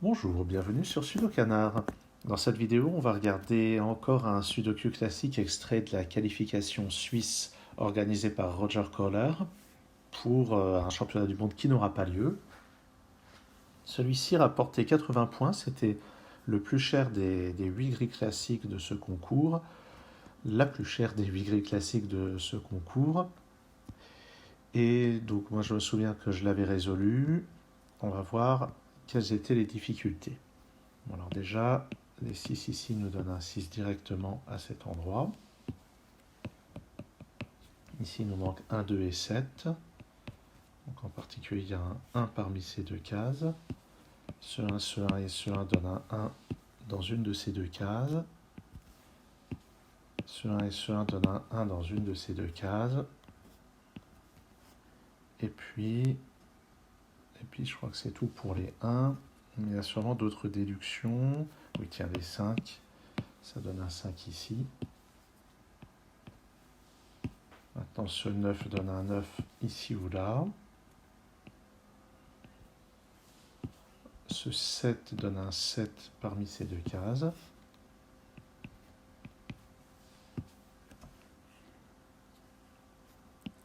Bonjour, bienvenue sur Sudokanar. Dans cette vidéo, on va regarder encore un Sudoku classique extrait de la qualification suisse organisée par Roger Kohler pour un championnat du monde qui n'aura pas lieu. Celui-ci rapportait 80 points, c'était le plus cher des 8 grilles classiques de ce concours, la plus chère des 8 grilles classiques de ce concours. Et donc moi je me souviens que je l'avais résolu. On va voir quelles étaient les difficultés. Bon, alors déjà, les 6 ici nous donnent un 6 directement à cet endroit. Ici, il nous manque 1, 2 et 7. Donc en particulier, il y a un 1 parmi ces deux cases. Ce 1, ce 1 et ce 1 donnent un 1 dans une de ces deux cases. Ce 1 et ce 1 donnent un 1 dans une de ces deux cases. Et puis je crois que c'est tout pour les 1. Mais il y a sûrement d'autres déductions. Oui, tiens, les 5. Ça donne un 5 ici. Maintenant, ce 9 donne un 9 ici ou là. Ce 7 donne un 7 parmi ces deux cases.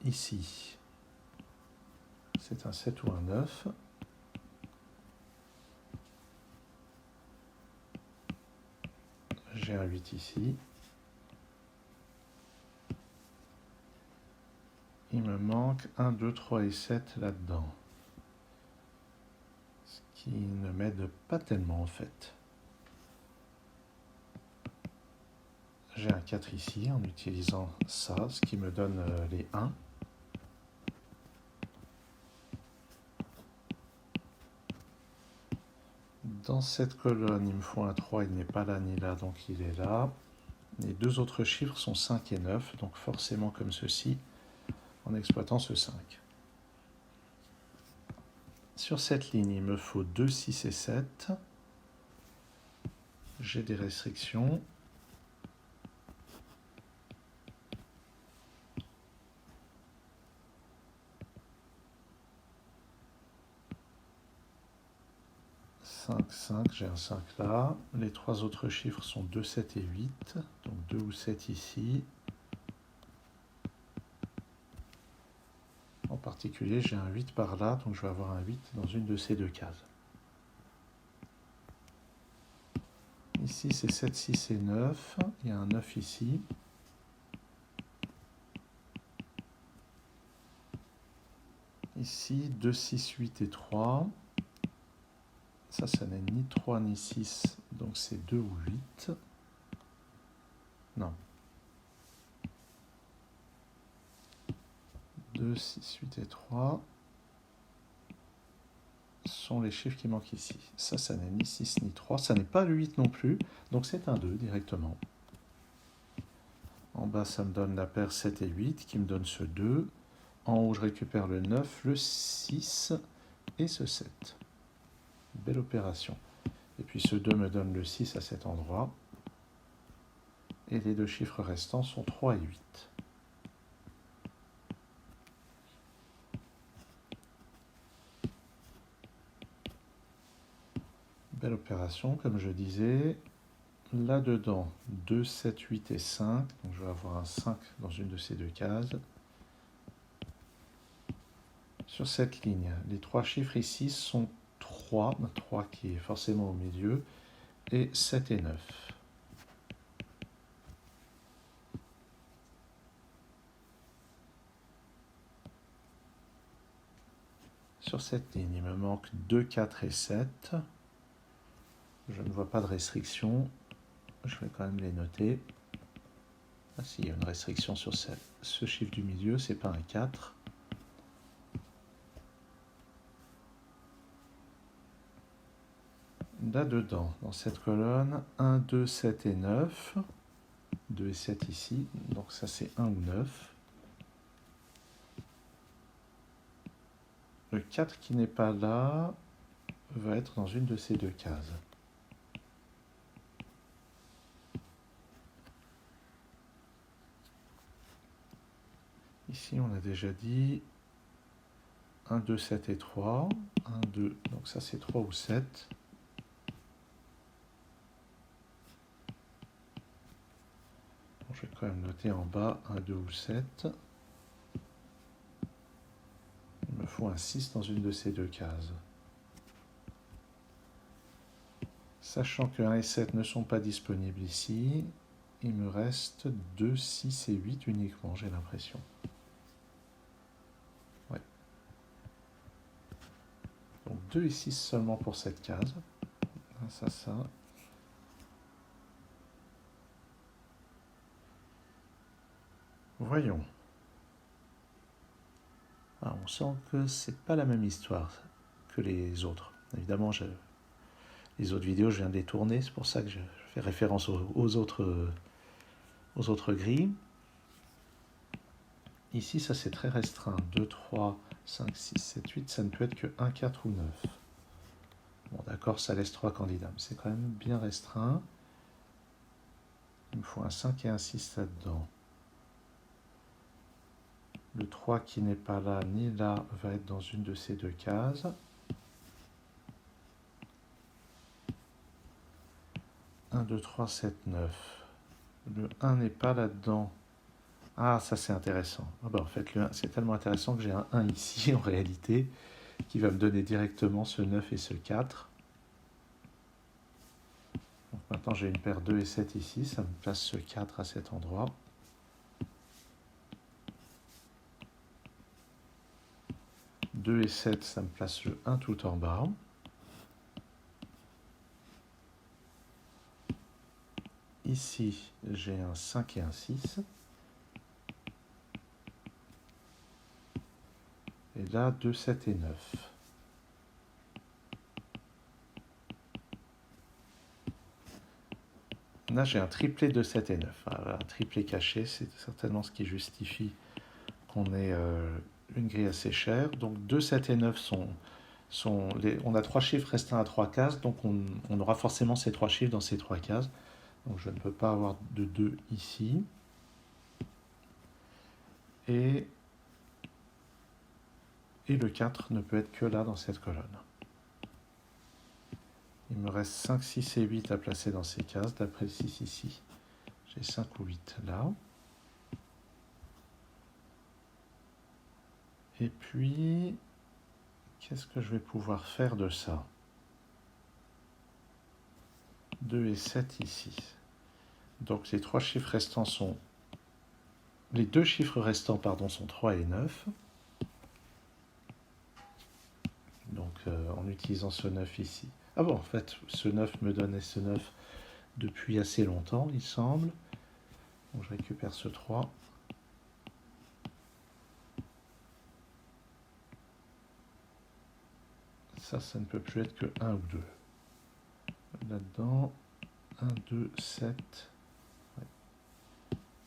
Ici, c'est un 7 ou un 9. J'ai un 8 ici. Il me manque 1, 2, 3 et 7 là-dedans. Ce qui ne m'aide pas tellement en fait. J'ai un 4 ici en utilisant ça, ce qui me donne les 1. Dans cette colonne, il me faut un 3, il n'est pas là ni là, donc il est là. Les deux autres chiffres sont 5 et 9, donc forcément comme ceci, en exploitant ce 5. Sur cette ligne, il me faut 2, 6 et 7. J'ai des restrictions. J'ai un 5 là. Les trois autres chiffres sont 2, 7 et 8. Donc 2 ou 7 ici. En particulier, j'ai un 8 par là, donc je vais avoir un 8 dans une de ces deux cases. Ici, c'est 7, 6 et 9. Il y a un 9 ici. Ici, 2, 6, 8 et 3. Ça n'est ni 3 ni 6, donc c'est 2 ou 8. Non. 2, 6, 8 et 3 sont les chiffres qui manquent ici. Ça n'est ni 6 ni 3. Ça n'est pas le 8 non plus, donc c'est un 2 directement. En bas, ça me donne la paire 7 et 8 qui me donne ce 2. En haut, je récupère le 9, le 6 et ce 7. Belle opération. Et puis ce 2 me donne le 6 à cet endroit. Et les deux chiffres restants sont 3 et 8. Belle opération, comme je disais. Là-dedans, 2, 7, 8 et 5. Donc je vais avoir un 5 dans une de ces deux cases. Sur cette ligne, les trois chiffres ici sont 3, 3 qui est forcément au milieu, et 7 et 9. Sur cette ligne, il me manque 2, 4 et 7. Je ne vois pas de restriction. Je vais quand même les noter. Ah si, il y a une restriction sur ce chiffre du milieu, c'est pas un 4. Là-dedans, dans cette colonne, 1, 2, 7 et 9. 2 et 7 ici, donc ça c'est 1 ou 9. Le 4 qui n'est pas là va être dans une de ces deux cases. Ici, on a déjà dit 1, 2, 7 et 3. 1, 2, donc ça c'est 3 ou 7. je vais quand même noter en bas un 2 ou 7. Il me faut un 6 dans une de ces deux cases. Sachant que 1 et 7 ne sont pas disponibles ici, il me reste 2, 6 et 8 uniquement, j'ai l'impression. Ouais. Donc 2 et 6 seulement pour cette case. Ça. Voyons. Ah, on sent que c'est pas la même histoire que les autres. Évidemment, les autres vidéos, je viens de les tourner, c'est pour ça que je fais référence aux autres grilles. Ici, ça c'est très restreint. 2, 3, 5, 6, 7, 8, ça ne peut être que 1, 4 ou 9. Bon, d'accord, ça laisse 3 candidats, mais c'est quand même bien restreint. Il me faut un 5 et un 6 là-dedans. Le 3 qui n'est pas là ni là va être dans une de ces deux cases. Un, 2, 3, 7, 9. Le 1 n'est pas là-dedans. Ah, ça c'est intéressant. Ah bah, en fait, le 1, c'est tellement intéressant que j'ai un 1 ici, en réalité, qui va me donner directement ce 9 et ce 4. Donc maintenant, j'ai une paire 2 et 7 ici. Ça me place ce 4 à cet endroit. « 2 et 7, ça me place le 1 tout en bas. Ici, j'ai un 5 et un 6. Et là, 2, 7 et 9. Là, j'ai un triplé de 7 et 9. Un triplé caché, c'est certainement ce qui justifie qu'on ait une grille assez chère. Donc 2, 7 et 9 on a 3 chiffres restant à 3 cases, donc on aura forcément ces 3 chiffres dans ces 3 cases. Donc je ne peux pas avoir de 2 ici. Et le 4 ne peut être que là dans cette colonne. Il me reste 5, 6 et 8 à placer dans ces cases. D'après le 6 ici, j'ai 5 ou 8 là. Et puis, qu'est-ce que je vais pouvoir faire de ça? 2 et 7 ici. Donc les trois chiffres restants sont... Les deux chiffres restants, pardon, sont 3 et 9. Donc en utilisant ce 9 ici. Ah bon, en fait, ce 9 me donnait ce 9 depuis assez longtemps, il semble. Donc je récupère ce 3. Ça ne peut plus être que 1 ou 2. Là-dedans, 1, 2, 7. Ouais.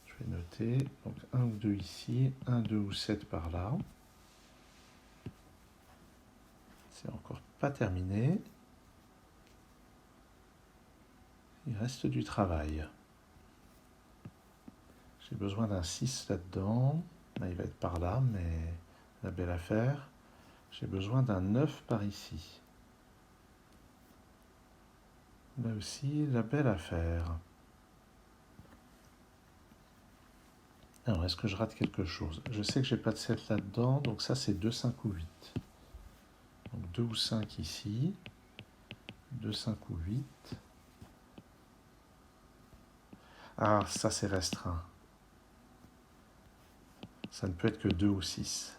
Je vais noter. Donc 1 ou 2 ici, 1, 2 ou 7 par là. C'est encore pas terminé. Il reste du travail. J'ai besoin d'un 6 là-dedans. Là, il va être par là, mais la belle affaire. J'ai besoin d'un 9 par ici. Là aussi, la belle affaire. Alors, est-ce que je rate quelque chose? Je sais que j'ai pas de 7 là-dedans, donc ça c'est 2, 5 ou 8. Donc 2 ou 5 ici. 2, 5 ou 8. Ah, ça c'est restreint. Ça ne peut être que 2 ou 6.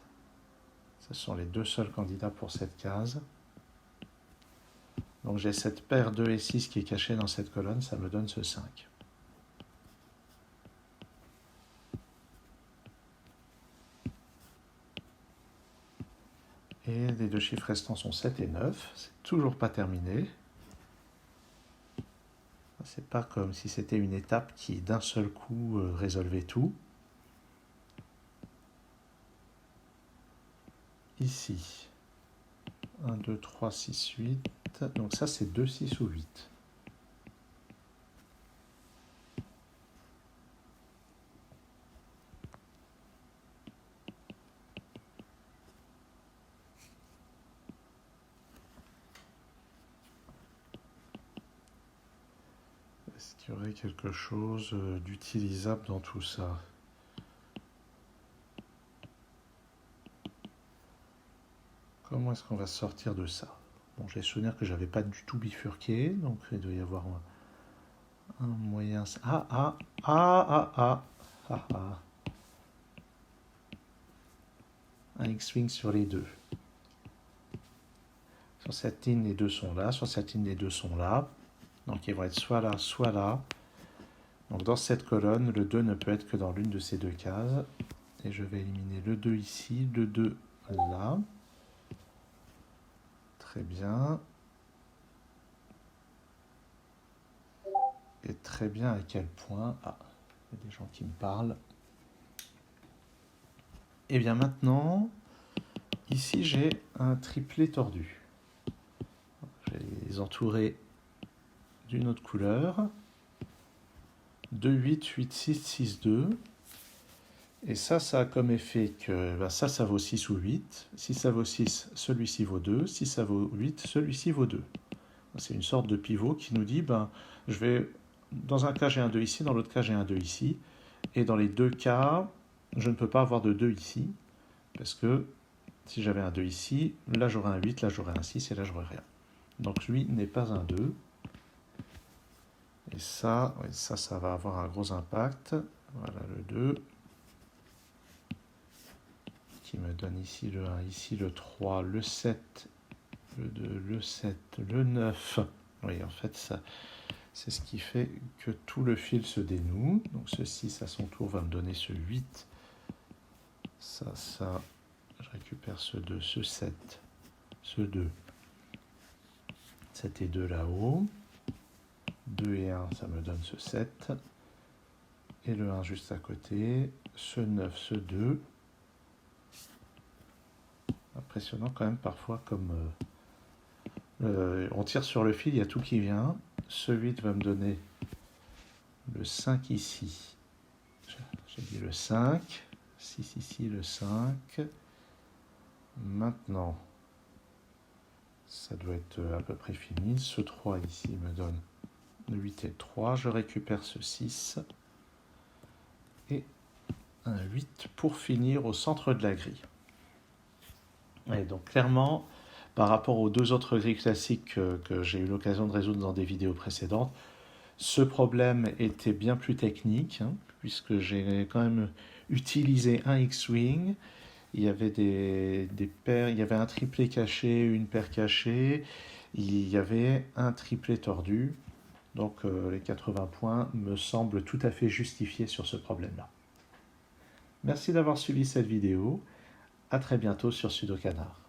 Ce sont les deux seuls candidats pour cette case. Donc j'ai cette paire 2 et 6 qui est cachée dans cette colonne, ça me donne ce 5. Et les deux chiffres restants sont 7 et 9. C'est toujours pas terminé. C'est pas comme si c'était une étape qui d'un seul coup résolvait tout. Ici, 1, 2, 3, 6, 8. Donc ça c'est 2, 6 ou 8. Est-ce qu'il y aurait quelque chose d'utilisable dans tout ça? Comment est-ce qu'on va sortir de ça? Bon, j'ai le souvenir que j'avais pas du tout bifurqué, donc il doit y avoir un moyen... Un X-Wing sur les deux. Sur cette ligne, les deux sont là. Sur cette ligne, les deux sont là. Donc ils vont être soit là, soit là. Donc dans cette colonne, le 2 ne peut être que dans l'une de ces deux cases. Et je vais éliminer le 2 ici, le 2 là. Très bien. Et très bien à quel point... Ah, il y a des gens qui me parlent. Et bien maintenant, ici j'ai un triplet tordu. Je vais les entourer d'une autre couleur. 2, 8, 8, 6, 6, 2. Et ça a comme effet que ben ça vaut 6 ou 8. Si ça vaut 6, celui-ci vaut 2. Si ça vaut 8, celui-ci vaut 2. C'est une sorte de pivot qui nous dit, ben, je vais, dans un cas j'ai un 2 ici, dans l'autre cas j'ai un 2 ici. Et dans les deux cas, je ne peux pas avoir de 2 ici. Parce que si j'avais un 2 ici, là j'aurais un 8, là j'aurais un 6 et là j'aurais rien. Donc lui n'est pas un 2. Et ça, oui, ça va avoir un gros impact. Voilà le 2. Qui me donne ici le 1, ici le 3, le 7, le 2, le 7, le 9. Oui, en fait, ça, c'est ce qui fait que tout le fil se dénoue. Donc ce 6 à son tour va me donner ce 8. Ça, je récupère ce 2, ce 7, ce 2. 7 et 2 là-haut. 2 et 1, ça me donne ce 7. Et le 1 juste à côté. Ce 9, ce 2. Impressionnant quand même parfois comme on tire sur le fil, il y a tout qui vient. Ce 8 va me donner le 5 ici. J'ai dit le 5. 6 ici, le 5. Maintenant, ça doit être à peu près fini. Ce 3 ici me donne le 8 et le 3. Je récupère ce 6. Et un 8 pour finir au centre de la grille. Et donc clairement, par rapport aux deux autres grilles classiques que j'ai eu l'occasion de résoudre dans des vidéos précédentes, ce problème était bien plus technique, hein, puisque j'ai quand même utilisé un X-Wing. Il y avait des paires, il y avait un triplet caché, une paire cachée, il y avait un triplet tordu. Donc les 80 points me semblent tout à fait justifiés sur ce problème-là. Merci d'avoir suivi cette vidéo. À très bientôt sur Sudokanar.